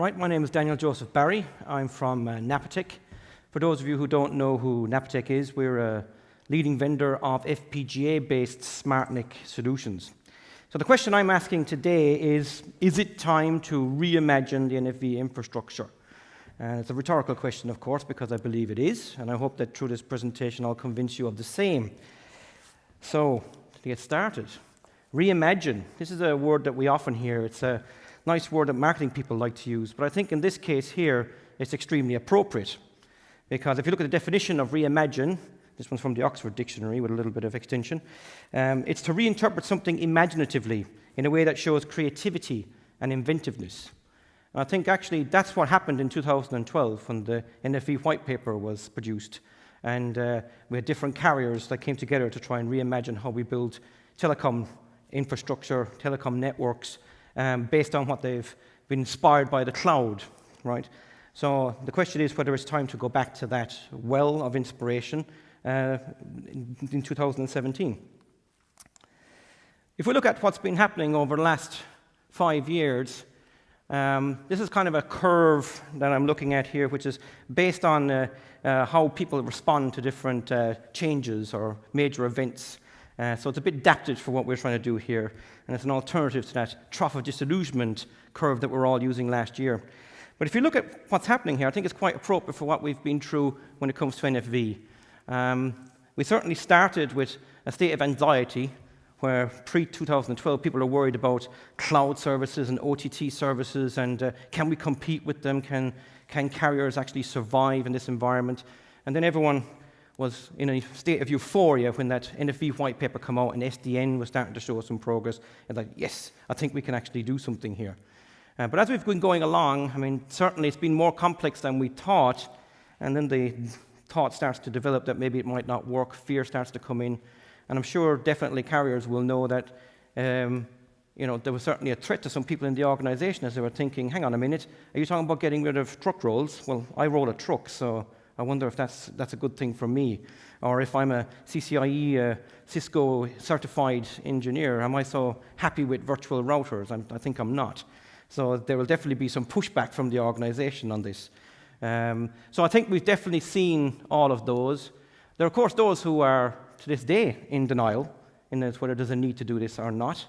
Right, my name is Daniel Joseph Barry. I'm from Napatech. For those of you who don't know who Napatech is, we're a leading vendor of FPGA-based SmartNIC solutions. So the question I'm asking today is it time to reimagine the NFV infrastructure? It's a rhetorical question, of course, because I believe it is, and I hope that through this presentation I'll convince you of the same. So, to get started, reimagine. This is a word that we often hear. It's a nice word that marketing people like to use, but I think in this case here, it's extremely appropriate. Because if you look at the definition of reimagine, this one's from the Oxford Dictionary with a little bit of extension, it's to reinterpret something imaginatively in a way that shows creativity and inventiveness. And I think actually that's what happened in 2012 when the NFV white paper was produced. And we had different carriers that came together to try and reimagine how we build telecom infrastructure, telecom networks, based on what they've been inspired by the cloud, right? So the question is whether it's time to go back to that well of inspiration in 2017. If we look at what's been happening over the last 5 years, this is kind of a curve that I'm looking at here, which is based on how people respond to different changes or major events. So it's a bit adapted for what we're trying to do here, and it's an alternative to that trough of disillusionment curve that we're all using last year. But if you look at what's happening here, I think it's quite appropriate for what we've been through when it comes to NFV. We certainly started with a state of anxiety where pre-2012 people are worried about cloud services and OTT services and can we compete with them, can carriers actually survive in this environment? And then everyone was in a state of euphoria when that NFV white paper came out and SDN was starting to show some progress. And like, yes, I think we can actually do something here. But as we've been going along, I mean, certainly it's been more complex than we thought, and then the thought starts to develop that maybe it might not work, fear starts to come in, and I'm sure definitely carriers will know that there was certainly a threat to some people in the organization as they were thinking, hang on a minute, are you talking about getting rid of truck rolls? Well, I roll a truck, so I wonder if that's a good thing for me. Or if I'm a CCIE, Cisco certified engineer, am I so happy with virtual routers? I think I'm not. So there will definitely be some pushback from the organization on this. So I think we've definitely seen all of those. There are, of course, those who are, to this day, in denial in whether there's a need to do this or not.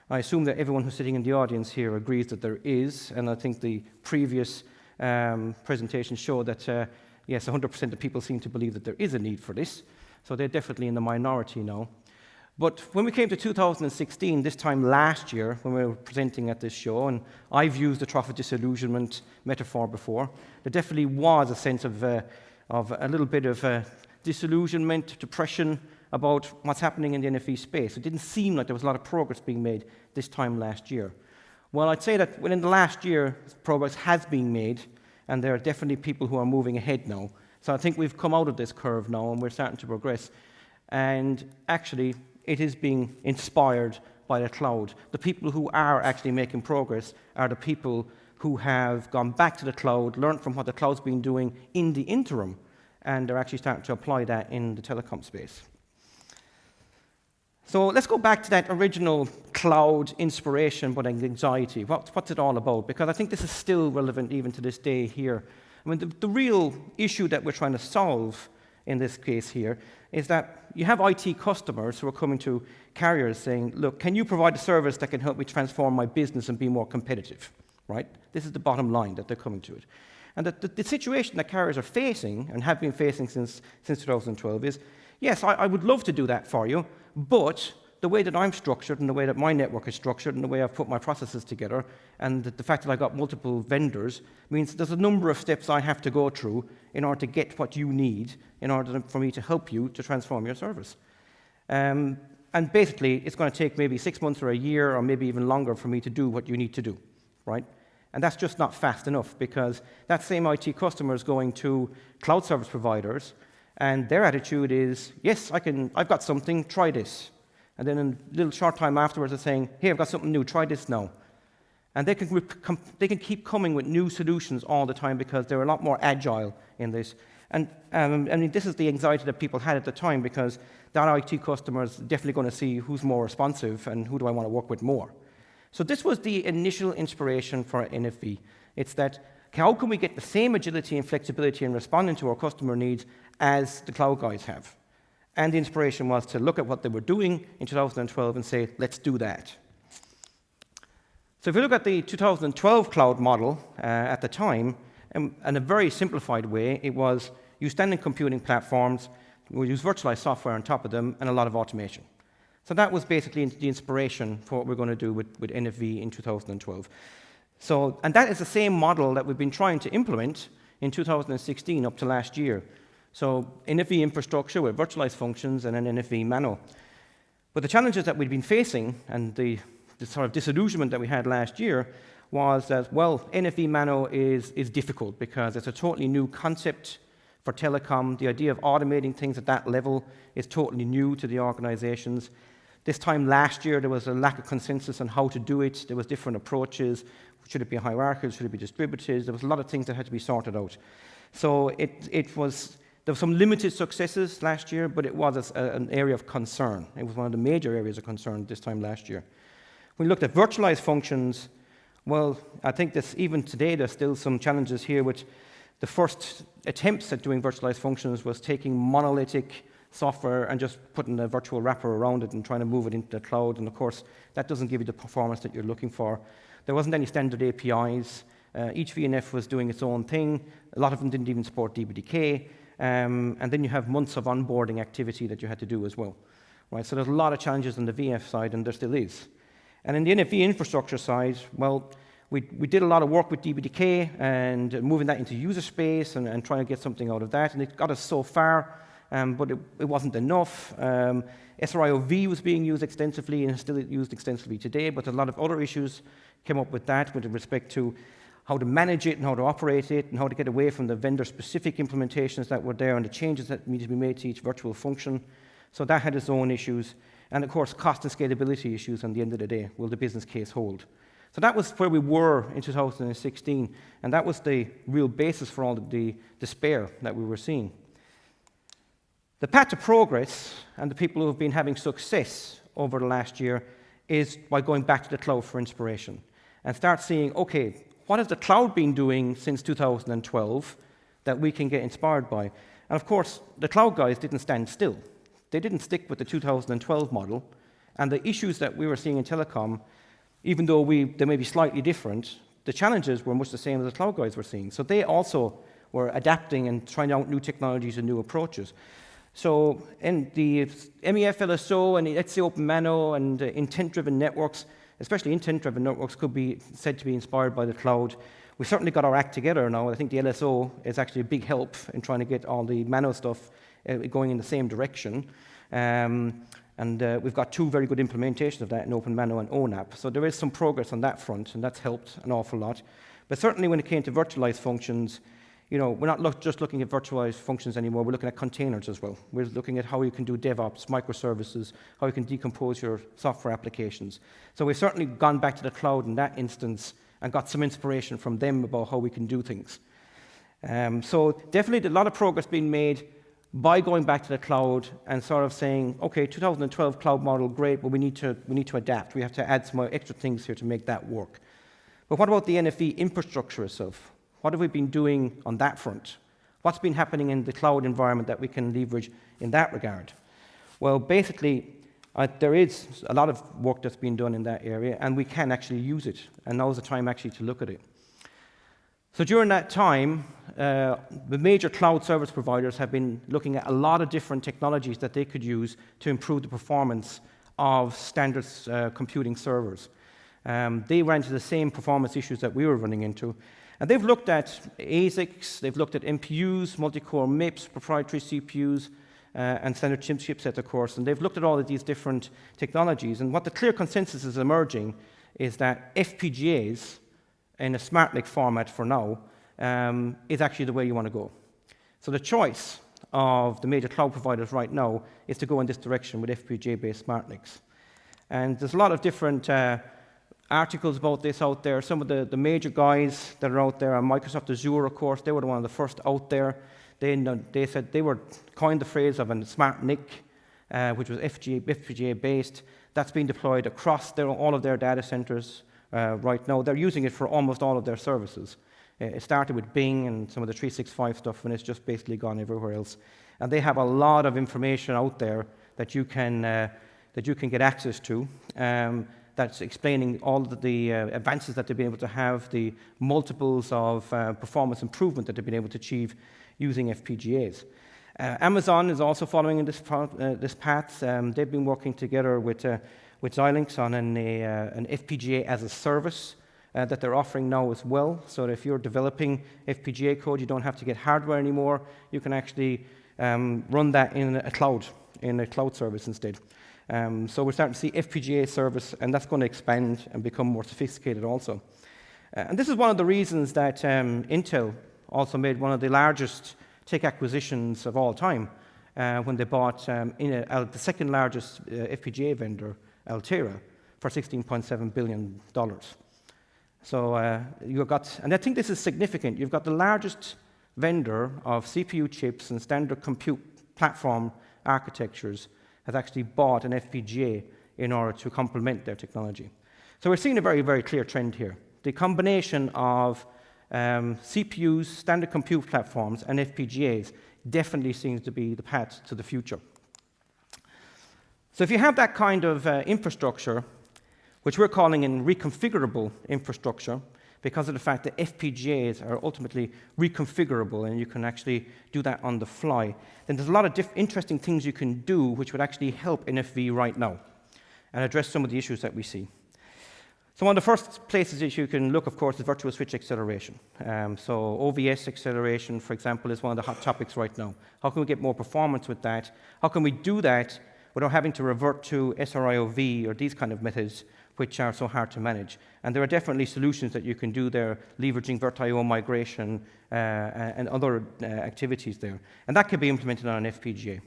I assume that everyone who's sitting in the audience here agrees that there is, and I think the previous presentations show that, yes, 100% of people seem to believe that there is a need for this. So they're definitely in the minority now. But when we came to 2016, this time last year, when we were presenting at this show, and I've used the trough of disillusionment metaphor before, there definitely was a sense of a little bit of disillusionment, depression about what's happening in the NFV space. It didn't seem like there was a lot of progress being made this time last year. Well, I'd say that within the last year, progress has been made, and there are definitely people who are moving ahead now. So I think we've come out of this curve now, and we're starting to progress. And actually, it is being inspired by the cloud. The people who are actually making progress are the people who have gone back to the cloud, learned from what the cloud's been doing in the interim, and they're actually starting to apply that in the telecom space. So let's go back to that original cloud inspiration but anxiety. What's it all about? Because I think this is still relevant even to this day here. I mean, the real issue that we're trying to solve in this case here is that you have IT customers who are coming to carriers saying, look, can you provide a service that can help me transform my business and be more competitive, right? This is the bottom line that they're coming to it. And the situation that carriers are facing and have been facing since 2012 is, yes, I would love to do that for you, but the way that I'm structured and the way that my network is structured and the way I've put my processes together and the fact that I've got multiple vendors means there's a number of steps I have to go through in order to get what you need in order for me to help you to transform your service. And basically, it's going to take maybe 6 months or a year or maybe even longer for me to do what you need to do, right? And that's just not fast enough because that same IT customer is going to cloud service providers and their attitude is, yes, I've got something, try this. And then in a little short time afterwards, they're saying, hey, I've got something new, try this now. And they can keep coming with new solutions all the time because they're a lot more agile in this. And I mean, this is the anxiety that people had at the time because that IT customer is definitely going to see who's more responsive and who do I want to work with more. So this was the initial inspiration for NFV. It's that how can we get the same agility and flexibility in responding to our customer needs as the cloud guys have? And the inspiration was to look at what they were doing in 2012 and say, let's do that. So if you look at the 2012 cloud model at the time, in a very simplified way, it was use standard computing platforms, we use virtualized software on top of them, and a lot of automation. So that was basically the inspiration for what we're going to do with NFV in 2012. So, and that is the same model that we've been trying to implement in 2016 up to last year. So NFV infrastructure with virtualized functions and an NFV Mano. But the challenges that we've been facing and the sort of disillusionment that we had last year was that, well, NFV Mano is difficult because it's a totally new concept for telecom. The idea of automating things at that level is totally new to the organizations. This time last year, there was a lack of consensus on how to do it. There was different approaches. Should it be hierarchical? Should it be distributed? There was a lot of things that had to be sorted out. So there were some limited successes last year, but it was an area of concern. It was one of the major areas of concern this time last year. When we looked at virtualized functions, well, I think even today there's still some challenges here with the first attempts at doing virtualized functions was taking monolithic software and just putting a virtual wrapper around it and trying to move it into the cloud. And of course, that doesn't give you the performance that you're looking for. There wasn't any standard APIs. Each VNF was doing its own thing. A lot of them didn't even support DBDK. And then you have months of onboarding activity that you had to do as well. Right? So there's a lot of challenges on the VF side, and there still is. And in the NFV infrastructure side, well, we did a lot of work with DBDK and moving that into user space and trying to get something out of that. And it got us so far, but it wasn't enough. SRIOV was being used extensively and is still used extensively today, but a lot of other issues came up with that with respect to how to manage it and how to operate it and how to get away from the vendor-specific implementations that were there and the changes that needed to be made to each virtual function. So that had its own issues. And of course, cost and scalability issues on the end of the day. Will the business case hold? So that was where we were in 2016, and that was the real basis for all of the despair that we were seeing. The path to progress and the people who have been having success over the last year is by going back to the cloud for inspiration and start seeing, okay, what has the cloud been doing since 2012 that we can get inspired by? And of course, the cloud guys didn't stand still. They didn't stick with the 2012 model, and the issues that we were seeing in telecom, even though they may be slightly different, the challenges were much the same as the cloud guys were seeing. So they also were adapting and trying out new technologies and new approaches. So in the MEF LSO and the XC Open Mano and intent-driven networks, especially intent-driven networks, could be said to be inspired by the cloud. We certainly got our act together now. I think the LSO is actually a big help in trying to get all the Mano stuff going in the same direction. We've got two very good implementations of that in Open Mano and ONAP. So there is some progress on that front, and that's helped an awful lot. But certainly when it came to virtualized functions, you know, we're not just looking at virtualized functions anymore. We're looking at containers as well. We're looking at how you can do DevOps, microservices, how you can decompose your software applications. So we've certainly gone back to the cloud in that instance and got some inspiration from them about how we can do things. So definitely a lot of progress being made by going back to the cloud and sort of saying, okay, 2012 cloud model, great, but we need to adapt. We have to add some more extra things here to make that work. But what about the NFV infrastructure itself? What have we been doing on that front? What's been happening in the cloud environment that we can leverage in that regard? Well, basically, there is a lot of work that's been done in that area, and we can actually use it. And now's the time actually to look at it. So during that time, the major cloud service providers have been looking at a lot of different technologies that they could use to improve the performance of standard computing servers. They ran into the same performance issues that we were running into. And they've looked at ASICs, they've looked at MPUs, multi-core MIPS, proprietary CPUs, and standard chipsets, of course. And they've looked at all of these different technologies. And what the clear consensus is emerging is that FPGAs in a smart NIC format for now is actually the way you want to go. So the choice of the major cloud providers right now is to go in this direction with FPGA-based smart NICs. And there's a lot of different articles about this out there. Some of the major guys that are out there are Microsoft Azure, of course. They were one of the first out there. They said they coined the phrase of a smart NIC, which was FPGA-based. That's been deployed across all of their data centers right now. They're using it for almost all of their services. It started with Bing and some of the 365 stuff, and it's just basically gone everywhere else. And they have a lot of information out there that you can get access to. That's explaining all of the advances that they've been able to have, the multiples of performance improvement that they've been able to achieve using FPGAs. Amazon is also following in this path. They've been working together with Xilinx on an FPGA as a service that they're offering now as well. So that if you're developing FPGA code, you don't have to get hardware anymore. You can actually run that in a cloud service instead. So we're starting to see FPGA service, and that's going to expand and become more sophisticated also. And this is one of the reasons that Intel also made one of the largest tech acquisitions of all time when they bought the second largest FPGA vendor, Altera, for $16.7 billion. So you've got, and I think this is significant, you've got the largest vendor of CPU chips and standard compute platform architectures has actually bought an FPGA in order to complement their technology. So we're seeing a very, very clear trend here. The combination of CPUs, standard compute platforms, and FPGAs definitely seems to be the path to the future. So if you have that kind of infrastructure, which we're calling in reconfigurable infrastructure, because of the fact that FPGAs are ultimately reconfigurable and you can actually do that on the fly, then there's a lot of interesting things you can do which would actually help NFV right now and address some of the issues that we see. So one of the first places that you can look, of course, is virtual switch acceleration. So OVS acceleration, for example, is one of the hot topics right now. How can we get more performance with that? How can we do that without having to revert to SRIOV or these kind of methods which are so hard to manage? And there are definitely solutions that you can do there, leveraging VirtIO migration and other activities there. And that can be implemented on an FPGA.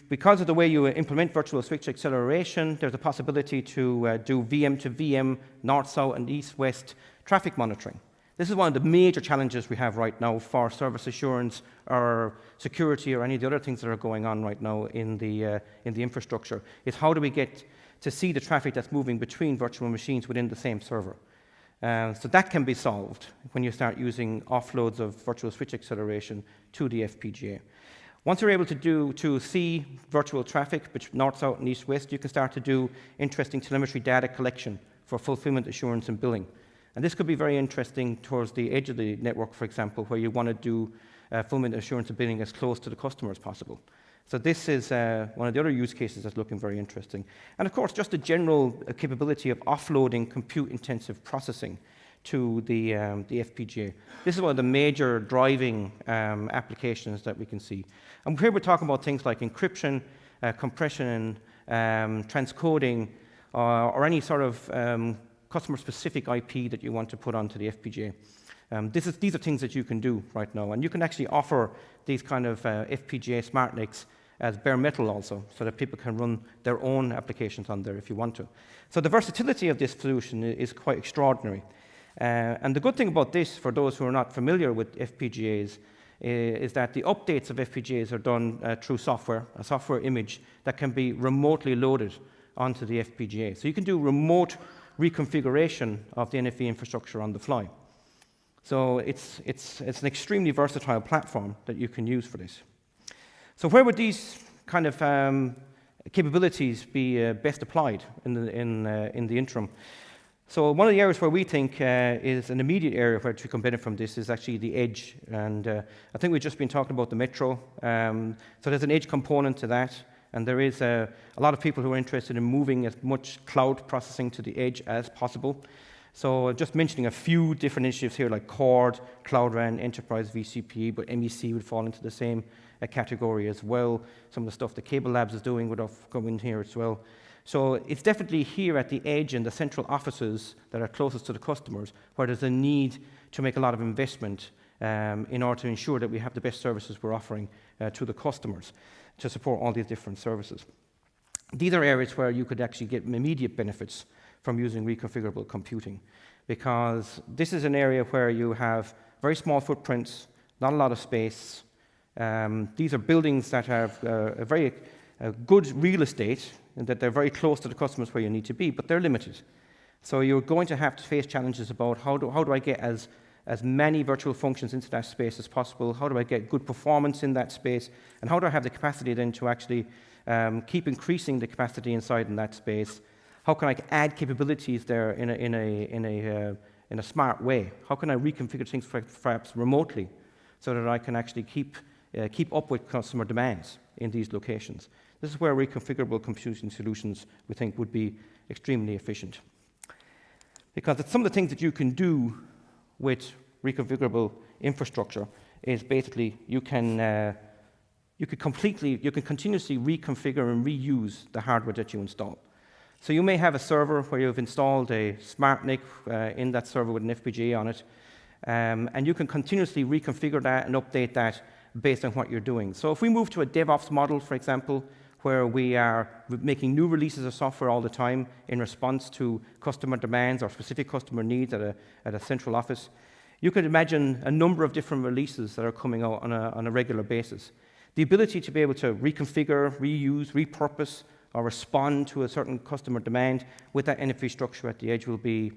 Because of the way you implement virtual switch acceleration, there's a possibility to do VM to VM, north-south and east-west traffic monitoring. This is one of the major challenges we have right now for service assurance or security or any of the other things that are going on right now in the infrastructure. Is how do we get to see the traffic that's moving between virtual machines within the same server? So that can be solved when you start using offloads of virtual switch acceleration to the FPGA. Once you're able to see virtual traffic between north, south, and east, west, you can start to do interesting telemetry data collection for fulfillment assurance and billing. And this could be very interesting towards the edge of the network, for example, where you want to do fulfillment assurance and billing as close to the customer as possible. So this is one of the other use cases that's looking very interesting. And of course, just the general capability of offloading compute-intensive processing to the FPGA. This is one of the major driving applications that we can see. And here we're talking about things like encryption, compression, transcoding, or any sort of customer-specific IP that you want to put onto the FPGA. These are things that you can do right now. And you can actually offer these kind of FPGA SmartNICs as bare metal also, so that people can run their own applications on there if you want to. So the versatility of this solution is quite extraordinary. And the good thing about this, for those who are not familiar with FPGAs, is that the updates of FPGAs are done through software, a software image that can be remotely loaded onto the FPGA. So you can do remote reconfiguration of the NFV infrastructure on the fly. So it's an extremely versatile platform that you can use for this. So where would these kind of capabilities be best applied in the interim? So one of the areas where we think is an immediate area where we can benefit from this is actually the edge. And I think we've just been talking about the metro. So there's an edge component to that. And there is a lot of people who are interested in moving as much cloud processing to the edge as possible. So just mentioning a few different initiatives here like Cord, Cloud RAN, Enterprise vCPE, but MEC would fall into the same category as well. Some of the stuff that Cable Labs is doing would come in here as well. So it's definitely here at the edge in the central offices that are closest to the customers where there's a need to make a lot of investment in order to ensure that we have the best services we're offering to the customers to support all these different services. These are areas where you could actually get immediate benefits from using reconfigurable computing, because this is an area where you have very small footprints, not a lot of space. These are buildings that have a very good real estate, and that they're very close to the customers where you need to be, but they're limited. So you're going to have to face challenges about how do I get as many virtual functions into that space as possible, how do I get good performance in that space, and how do I have the capacity then to actually keep increasing the capacity inside in that space. How can I add capabilities there in a smart way? How can I reconfigure things perhaps remotely so that I can actually keep up with customer demands in these locations? This is where reconfigurable computing solutions, we think, would be extremely efficient. Because it's some of the things that you can do with reconfigurable infrastructure is basically you can continuously reconfigure and reuse the hardware that you install. So you may have a server where you've installed a smart NIC in that server with an FPGA on it, and you can continuously reconfigure that and update that based on what you're doing. So if we move to a DevOps model, for example, where we are making new releases of software all the time in response to customer demands or specific customer needs at a central office, you could imagine a number of different releases that are coming out on a regular basis. The ability to be able to reconfigure, reuse, repurpose, or respond to a certain customer demand with that NFV structure at the edge will be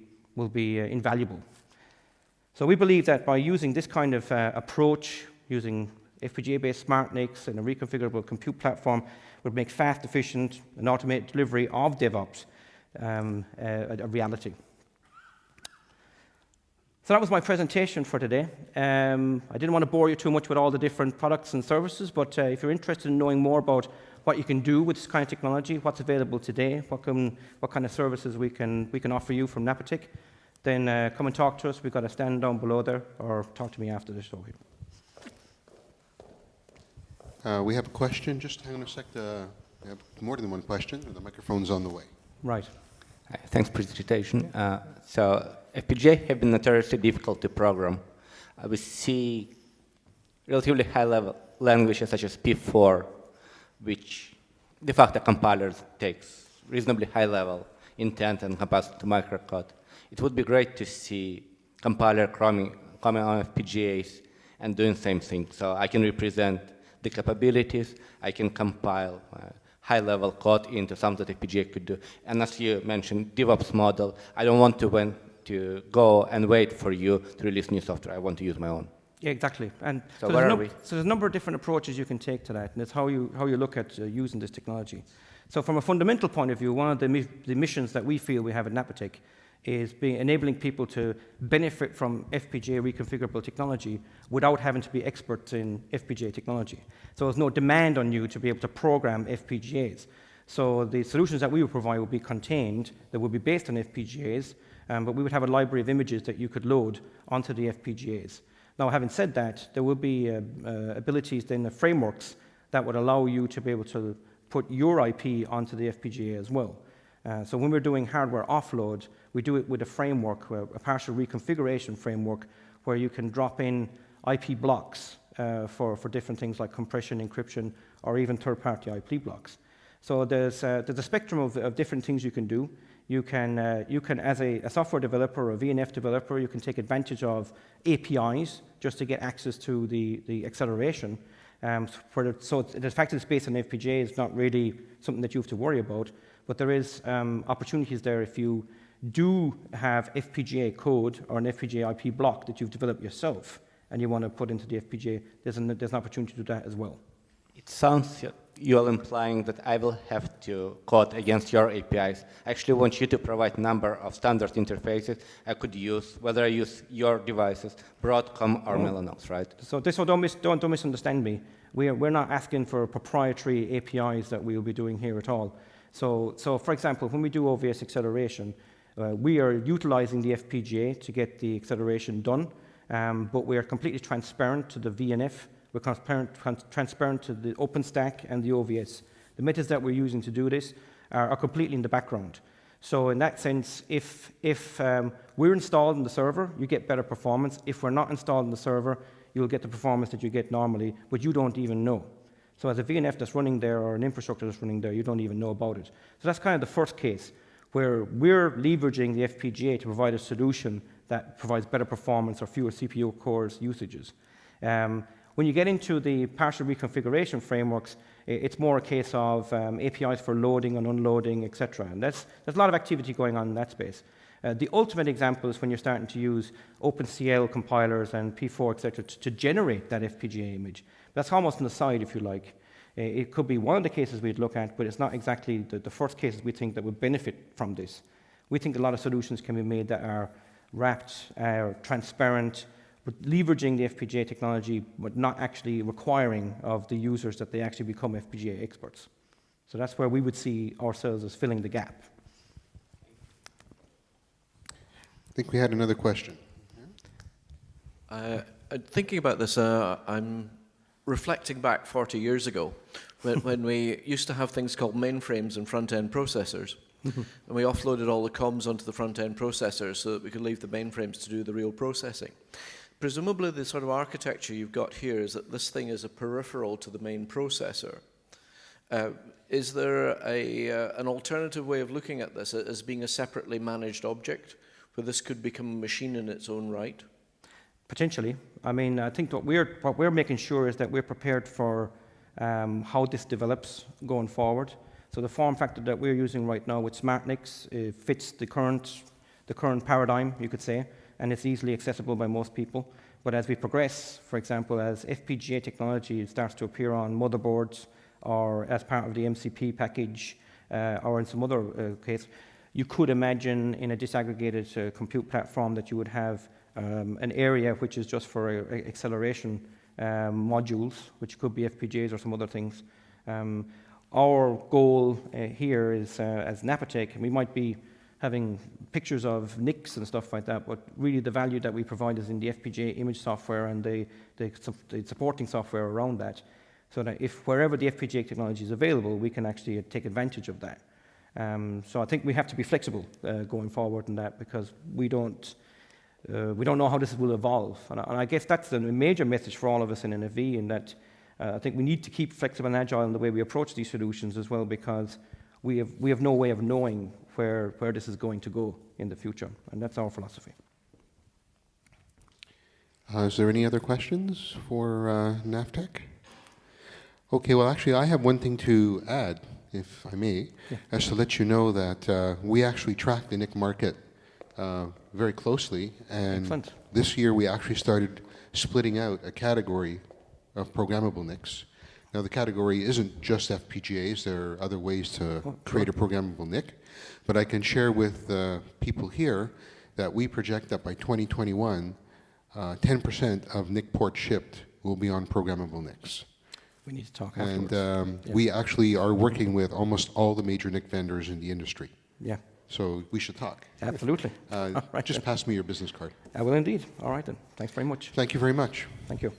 invaluable. So we believe that by using this kind of approach, using FPGA-based smart NICs and a reconfigurable compute platform, would make fast, efficient, and automated delivery of DevOps a reality. So that was my presentation for today. I didn't want to bore you too much with all the different products and services, but if you're interested in knowing more about what you can do with this kind of technology, what's available today, what kind of services we can offer you from Napatech, then come and talk to us. We've got a stand down below there, or talk to me after the show here. We have a question. Just hang on a sec. We have more than one question, and the microphone's on the way. Right. Thanks for the presentation. So FPGA have been notoriously difficult to program. We see relatively high-level languages such as P4, which de facto compilers takes reasonably high-level intent and compiles to microcode. It would be great to see compiler coming on FPGAs and doing the same thing. So I can represent the capabilities, I can compile high-level code into something that FPGA could do. And as you mentioned, DevOps model, I don't want to go and wait for you to release new software. I want to use my own. Yeah, exactly. And so where are we? So there's a number of different approaches you can take to that, and it's how you look at using this technology. So from a fundamental point of view, one of the missions that we feel we have at Napatech is enabling people to benefit from FPGA reconfigurable technology without having to be experts in FPGA technology. So there's no demand on you to be able to program FPGAs. So the solutions that we would provide would be contained, that would be based on FPGAs, but we would have a library of images that you could load onto the FPGAs. Now, having said that, there will be abilities then, frameworks that would allow you to be able to put your IP onto the FPGA as well. So when we're doing hardware offload, we do it with a framework, a partial reconfiguration framework, where you can drop in IP blocks for different things like compression, encryption, or even third-party IP blocks. So there's a spectrum of different things you can do. You can, as a software developer or a VNF developer, you can take advantage of APIs just to get access to the acceleration. So the fact that it's based on FPGA is not really something that you have to worry about, but there is opportunities there if you do have FPGA code or an FPGA IP block that you've developed yourself and you want to put into the FPGA, there's an opportunity to do that as well. It sounds you're implying that I will have to code against your APIs. I actually want you to provide a number of standard interfaces I could use, whether I use your devices, Broadcom or Mellanox, right? So don't misunderstand me. We're not asking for proprietary APIs that we will be doing here at all. So for example, when we do OVS acceleration, we are utilizing the FPGA to get the acceleration done, but we are completely transparent to the VNF. We're transparent to the OpenStack and the OVS. The methods that we're using to do this are completely in the background. So in that sense, if we're installed in the server, you get better performance. If we're not installed in the server, you'll get the performance that you get normally, but you don't even know. So as a VNF that's running there or an infrastructure that's running there, you don't even know about it. So that's kind of the first case where we're leveraging the FPGA to provide a solution that provides better performance or fewer CPU cores usages. When you get into the partial reconfiguration frameworks, it's more a case of APIs for loading and unloading, etc. And there's a lot of activity going on in that space. The ultimate example is when you're starting to use OpenCL compilers and P4, etc., to generate that FPGA image. That's almost an aside, if you like. It could be one of the cases we'd look at, but it's not exactly the first cases we think that would benefit from this. We think a lot of solutions can be made that are wrapped, transparent, but leveraging the FPGA technology, but not actually requiring of the users that they actually become FPGA experts. So that's where we would see ourselves as filling the gap. I think we had another question. Thinking about this, I'm reflecting back 40 years ago when we used to have things called mainframes and front-end processors. And we offloaded all the comms onto the front-end processors so that we could leave the mainframes to do the real processing. Presumably the sort of architecture you've got here is that this thing is a peripheral to the main processor. Is there an alternative way of looking at this as being a separately managed object, where this could become a machine in its own right? Potentially. I mean, I think what we're making sure is that we're prepared for how this develops going forward. So the form factor that we're using right now with SmartNICs fits the current paradigm, you could say, and it's easily accessible by most people. But as we progress, for example, as FPGA technology starts to appear on motherboards or as part of the MCP package or in some other case, you could imagine in a disaggregated compute platform that you would have an area which is just for acceleration modules, which could be FPGAs or some other things. Our goal here is, as Napatech, we might be having pictures of NICs and stuff like that, but really the value that we provide is in the FPGA image software and the supporting software around that, so that if wherever the FPGA technology is available, we can actually take advantage of that. So I think we have to be flexible going forward in that, because we don't know how this will evolve. And I guess that's the major message for all of us in NFV, in that I think we need to keep flexible and agile in the way we approach these solutions as well, because we have no way of knowing where this is going to go in the future, and that's our philosophy. Is there any other questions for Naptech? Okay, well actually I have one thing to add, if I may, as to let you know that we actually track the NIC market very closely, and Excellent. This year we actually started splitting out a category of programmable NICs. Now the category isn't just FPGAs, there are other ways to create a programmable NIC, but I can share with people here that we project that by 2021, 10% of NIC ports shipped will be on programmable NICs. We need to talk And afterwards. we actually are working with almost all the major NIC vendors in the industry. Yeah, So we should talk. absolutely. All right Just then. pass me your business card. I will indeed. All right then. Thanks very much. Thank you very much. Thank you.